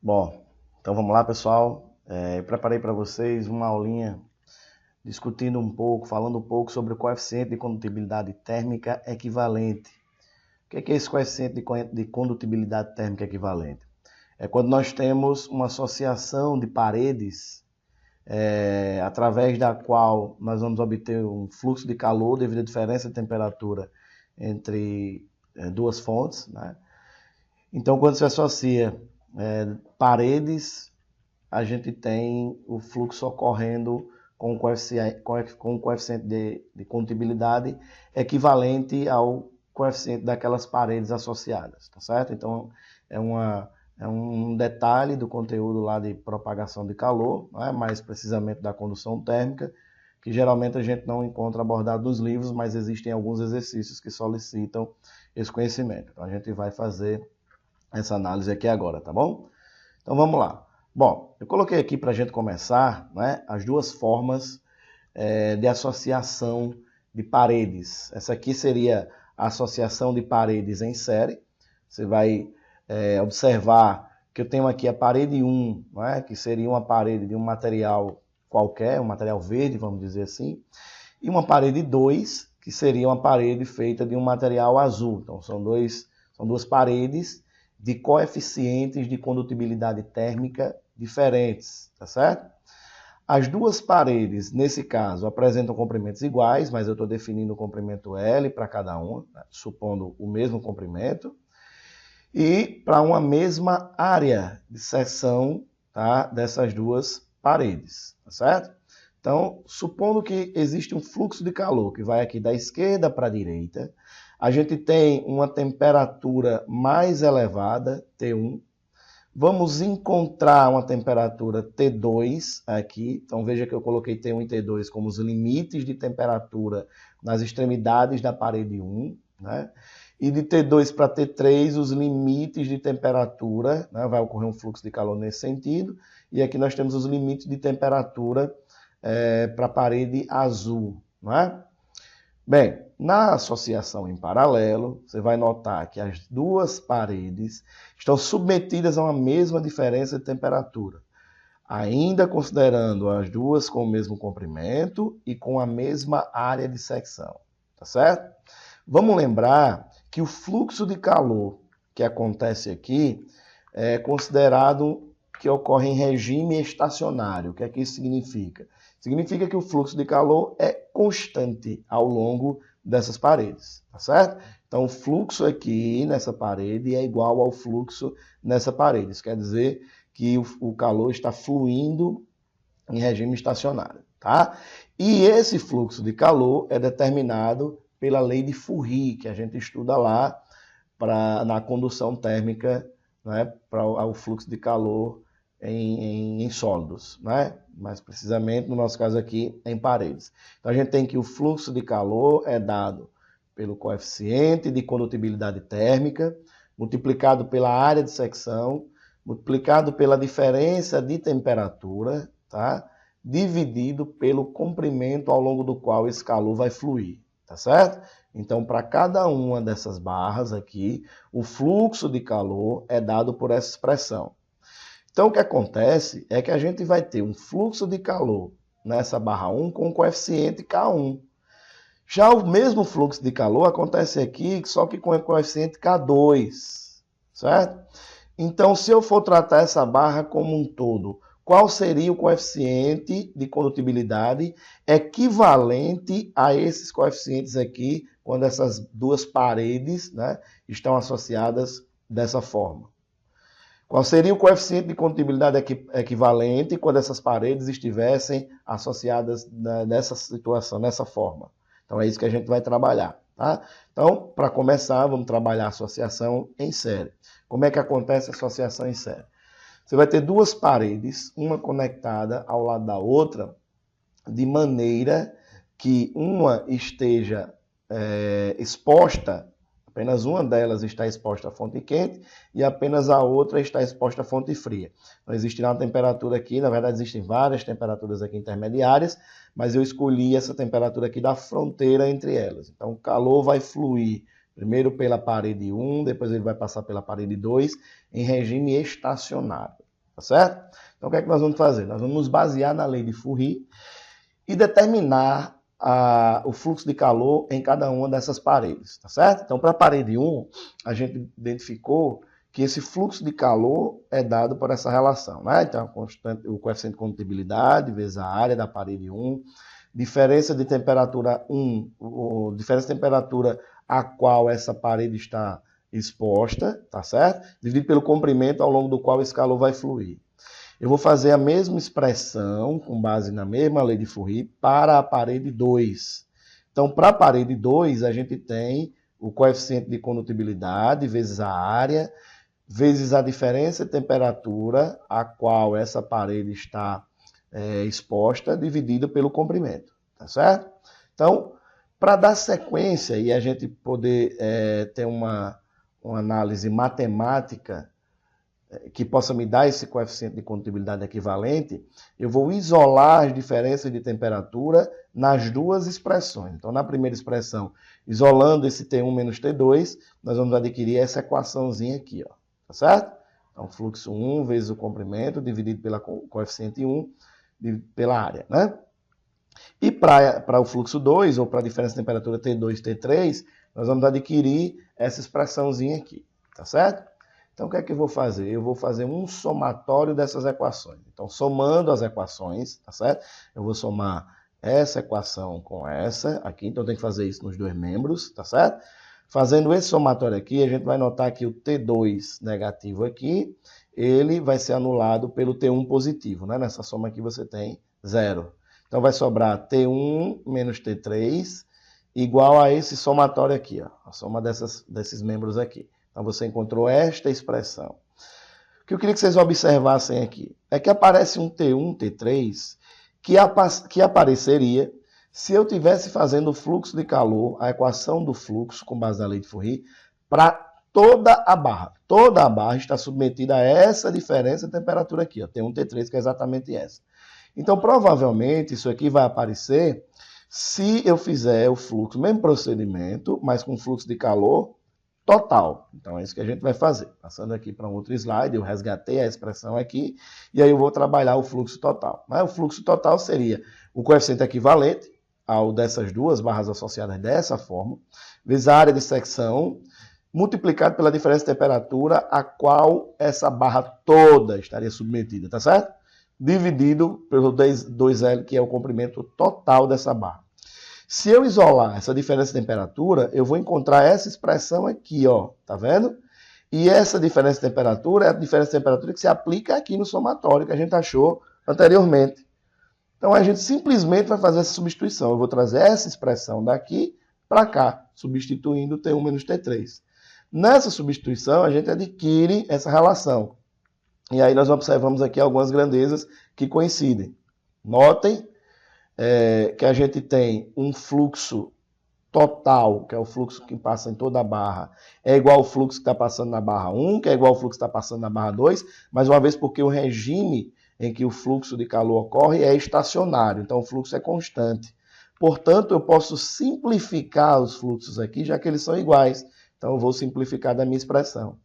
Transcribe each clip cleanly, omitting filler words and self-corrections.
Bom, então vamos lá, pessoal. Eu preparei para vocês uma aulinha discutindo um pouco, falando um pouco sobre o coeficiente de condutibilidade térmica equivalente. O que é esse coeficiente de condutibilidade térmica equivalente? É quando nós temos uma associação de paredes através da qual nós vamos obter um fluxo de calor devido à diferença de temperatura entre duas fontes, né? Então, quando se associa paredes, a gente tem o fluxo ocorrendo com um coeficiente de condutibilidade equivalente ao coeficiente daquelas paredes associadas, tá certo? Então, é um detalhe do conteúdo lá de propagação de calor, né? Mais precisamente da condução térmica, que geralmente a gente não encontra abordado nos livros, mas existem alguns exercícios que solicitam esse conhecimento. Então, a gente vai fazer essa análise aqui agora, tá bom? Então vamos lá. Bom, eu coloquei aqui para a gente começar, né, as duas formas de associação de paredes. Essa aqui seria a associação de paredes em série. Você vai observar que eu tenho aqui a parede 1, né, que seria uma parede de um material qualquer, um material verde, vamos dizer assim, e uma parede 2, que seria uma parede feita de um material azul. Então são duas paredes de coeficientes de condutibilidade térmica diferentes, tá certo? As duas paredes, nesse caso, apresentam comprimentos iguais, mas eu estou definindo o comprimento L para cada uma, né, supondo o mesmo comprimento, e para uma mesma área de seção, tá, dessas duas paredes, tá certo? Então, supondo que existe um fluxo de calor que vai aqui da esquerda para a direita, a gente tem uma temperatura mais elevada, T1. Vamos encontrar uma temperatura T2 aqui. Então veja que eu coloquei T1 e T2 como os limites de temperatura nas extremidades da parede 1, né? E de T2 para T3, os limites de temperatura, né? Vai ocorrer um fluxo de calor nesse sentido. E aqui nós temos os limites de temperatura para a parede azul, não é? Bem, na associação em paralelo, você vai notar que as duas paredes estão submetidas a uma mesma diferença de temperatura, ainda considerando as duas com o mesmo comprimento e com a mesma área de secção, tá certo? Vamos lembrar que o fluxo de calor que acontece aqui é considerado que ocorre em regime estacionário. O que é que isso significa? Significa que o fluxo de calor é constante ao longo dessas paredes, tá certo? Então, o fluxo aqui nessa parede é igual ao fluxo nessa parede. Isso quer dizer que o calor está fluindo em regime estacionário, tá? E esse fluxo de calor é determinado pela lei de Fourier, que a gente estuda lá na condução térmica, né, para o fluxo de calor em sólidos, né? Mais precisamente, no nosso caso aqui, em paredes. Então, a gente tem que o fluxo de calor é dado pelo coeficiente de condutibilidade térmica, multiplicado pela área de secção, multiplicado pela diferença de temperatura, tá? Dividido pelo comprimento ao longo do qual esse calor vai fluir, tá certo? Então, para cada uma dessas barras aqui, o fluxo de calor é dado por essa expressão. Então, o que acontece é que a gente vai ter um fluxo de calor nessa barra 1 com o coeficiente K1. Já o mesmo fluxo de calor acontece aqui, só que com o coeficiente K2, certo? Então, se eu for tratar essa barra como um todo, qual seria o coeficiente de condutibilidade equivalente a esses coeficientes aqui, quando essas duas paredes, né, estão associadas dessa forma? Qual seria o coeficiente de condutibilidade equivalente quando essas paredes estivessem associadas nessa situação, nessa forma? Então é isso que a gente vai trabalhar, tá? Então, para começar, vamos trabalhar a associação em série. Como é que acontece a associação em série? Você vai ter duas paredes, uma conectada ao lado da outra, de maneira que uma esteja exposta, apenas uma delas está exposta à fonte quente e apenas a outra está exposta à fonte fria. Então, existirá uma temperatura aqui, na verdade existem várias temperaturas aqui intermediárias, mas eu escolhi essa temperatura aqui da fronteira entre elas. Então, o calor vai fluir primeiro pela parede 1, depois ele vai passar pela parede 2, em regime estacionário, tá certo? Então, o que é que nós vamos fazer? Nós vamos nos basear na lei de Fourier e determinar o fluxo de calor em cada uma dessas paredes, tá certo? Então, para a parede 1, a gente identificou que esse fluxo de calor é dado por essa relação, né? Então, o coeficiente de condutibilidade vezes a área da parede 1, diferença de temperatura 1, diferença de temperatura a qual essa parede está exposta, tá certo? Dividido pelo comprimento ao longo do qual esse calor vai fluir. Eu vou fazer a mesma expressão, com base na mesma lei de Fourier, para a parede 2. Então, para a parede 2, a gente tem o coeficiente de condutibilidade vezes a área, vezes a diferença de temperatura a qual essa parede está exposta, dividido pelo comprimento, tá certo? Então, para dar sequência e a gente poder ter uma análise matemática que possa me dar esse coeficiente de condutibilidade equivalente, eu vou isolar as diferenças de temperatura nas duas expressões. Então, na primeira expressão, isolando esse T1 menos T2, nós vamos adquirir essa equaçãozinha aqui, ó, tá certo? Então, fluxo 1 vezes o comprimento, dividido pela coeficiente 1, pela área, né? E para o fluxo 2, ou para a diferença de temperatura T2 e T3, nós vamos adquirir essa expressãozinha aqui, tá certo? Então, o que é que eu vou fazer? Eu vou fazer um somatório dessas equações. Então, somando as equações, tá certo? Eu vou somar essa equação com essa aqui. Então, eu tenho que fazer isso nos dois membros, tá certo? Fazendo esse somatório aqui, a gente vai notar que o T2 negativo aqui, ele vai ser anulado pelo T1 positivo, né? Nessa soma aqui você tem 0. Então, vai sobrar T1 menos T3 igual a esse somatório aqui, ó, a soma desses membros aqui. Então, você encontrou esta expressão. O que eu queria que vocês observassem aqui é que aparece um T1, T3, que apareceria se eu estivesse fazendo o fluxo de calor, a equação do fluxo, com base na lei de Fourier, para toda a barra. Toda a barra está submetida a essa diferença de temperatura aqui, ó, T1, T3, que é exatamente essa. Então, provavelmente, isso aqui vai aparecer se eu fizer o fluxo, mesmo procedimento, mas com fluxo de calor total. Então, é isso que a gente vai fazer. Passando aqui para um outro slide, eu resgatei a expressão aqui, e aí eu vou trabalhar o fluxo total. Mas o fluxo total seria o coeficiente equivalente ao dessas duas barras associadas dessa forma, vezes a área de secção, multiplicado pela diferença de temperatura a qual essa barra toda estaria submetida, tá certo? Dividido pelo 2L, que é o comprimento total dessa barra. Se eu isolar essa diferença de temperatura, eu vou encontrar essa expressão aqui, ó, tá vendo? E essa diferença de temperatura é a diferença de temperatura que se aplica aqui no somatório que a gente achou anteriormente. Então, a gente simplesmente vai fazer essa substituição. Eu vou trazer essa expressão daqui para cá, substituindo T1 menos T3. Nessa substituição, a gente adquire essa relação. E aí nós observamos aqui algumas grandezas que coincidem. Notem que a gente tem um fluxo total, que é o fluxo que passa em toda a barra, é igual ao fluxo que está passando na barra 1, que é igual ao fluxo que está passando na barra 2, mais uma vez porque o regime em que o fluxo de calor ocorre é estacionário, então o fluxo é constante. Portanto, eu posso simplificar os fluxos aqui, já que eles são iguais. Então, eu vou simplificar da minha expressão.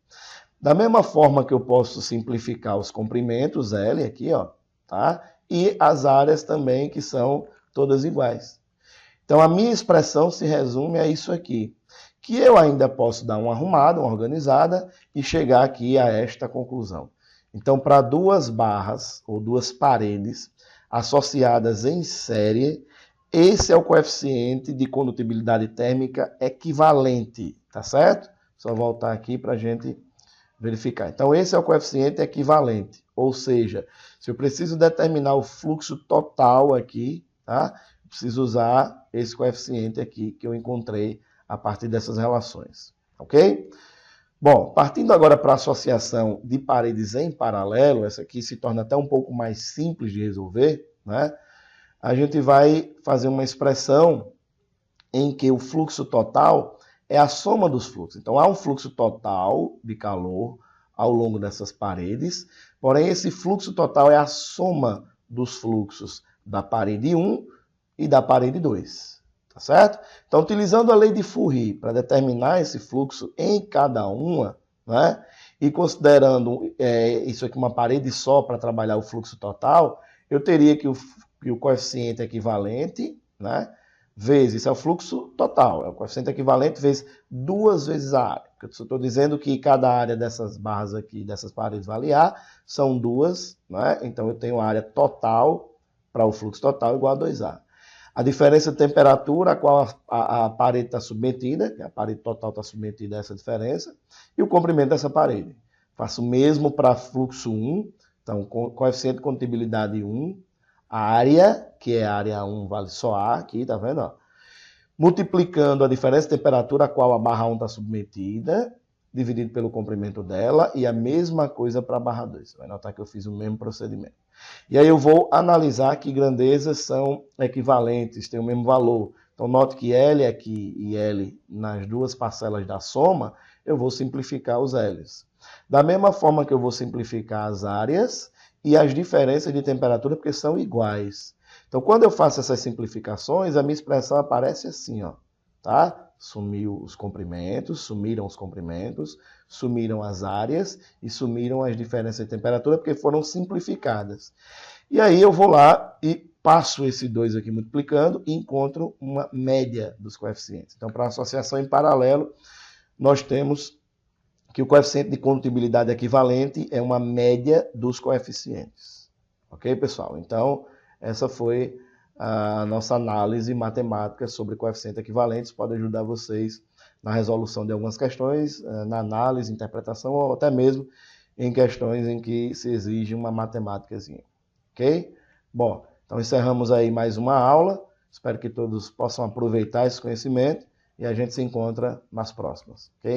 Da mesma forma que eu posso simplificar os comprimentos, L aqui, ó, tá? E as áreas também, que são todas iguais. Então, a minha expressão se resume a isso aqui, que eu ainda posso dar uma arrumada, uma organizada, e chegar aqui a esta conclusão. Então, para duas barras, ou duas paredes, associadas em série, esse é o coeficiente de condutibilidade térmica equivalente, tá certo? Só voltar aqui para a gente verificar. Então, esse é o coeficiente equivalente, ou seja, se eu preciso determinar o fluxo total aqui, tá? Eu preciso usar esse coeficiente aqui que eu encontrei a partir dessas relações, ok? Bom, partindo agora para a associação de paredes em paralelo, essa aqui se torna até um pouco mais simples de resolver, né? A gente vai fazer uma expressão em que o fluxo total é a soma dos fluxos. Então, há um fluxo total de calor ao longo dessas paredes, porém, esse fluxo total é a soma dos fluxos da parede 1 e da parede 2, tá certo? Então, utilizando a lei de Fourier para determinar esse fluxo em cada uma, né, e considerando isso aqui uma parede só para trabalhar o fluxo total, eu teria que o coeficiente equivalente, né, vezes, isso é o fluxo total, é o coeficiente equivalente vezes 2 vezes a área. Eu estou dizendo que cada área dessas barras aqui, dessas paredes vale A, são 2, né? Então eu tenho a área total para o fluxo total igual a 2A. A diferença de temperatura a qual a parede está submetida, que a parede total está submetida a essa diferença, e o comprimento dessa parede. Faço o mesmo para fluxo 1, então coeficiente de condutibilidade 1, a área, que é a área 1, vale só A aqui, tá vendo? Ó? Multiplicando a diferença de temperatura a qual a barra 1 está submetida, dividido pelo comprimento dela, e a mesma coisa para a barra 2. Você vai notar que eu fiz o mesmo procedimento. E aí eu vou analisar que grandezas são equivalentes, têm o mesmo valor. Então note que L aqui e L nas duas parcelas da soma, eu vou simplificar os L's. Da mesma forma que eu vou simplificar as áreas e as diferenças de temperatura, porque são iguais. Então, quando eu faço essas simplificações, a minha expressão aparece assim, ó, tá? Sumiram os comprimentos, sumiram as áreas e sumiram as diferenças de temperatura, porque foram simplificadas. E aí eu vou lá e passo esse 2 aqui multiplicando e encontro uma média dos coeficientes. Então, para a associação em paralelo, nós temos que o coeficiente de condutibilidade equivalente é uma média dos coeficientes. Ok, pessoal? Então, essa foi a nossa análise matemática sobre coeficientes equivalentes. Pode ajudar vocês na resolução de algumas questões, na análise, interpretação ou até mesmo em questões em que se exige uma matemáticazinha. Ok? Bom, então encerramos aí mais uma aula. Espero que todos possam aproveitar esse conhecimento e a gente se encontra nas próximas. Ok?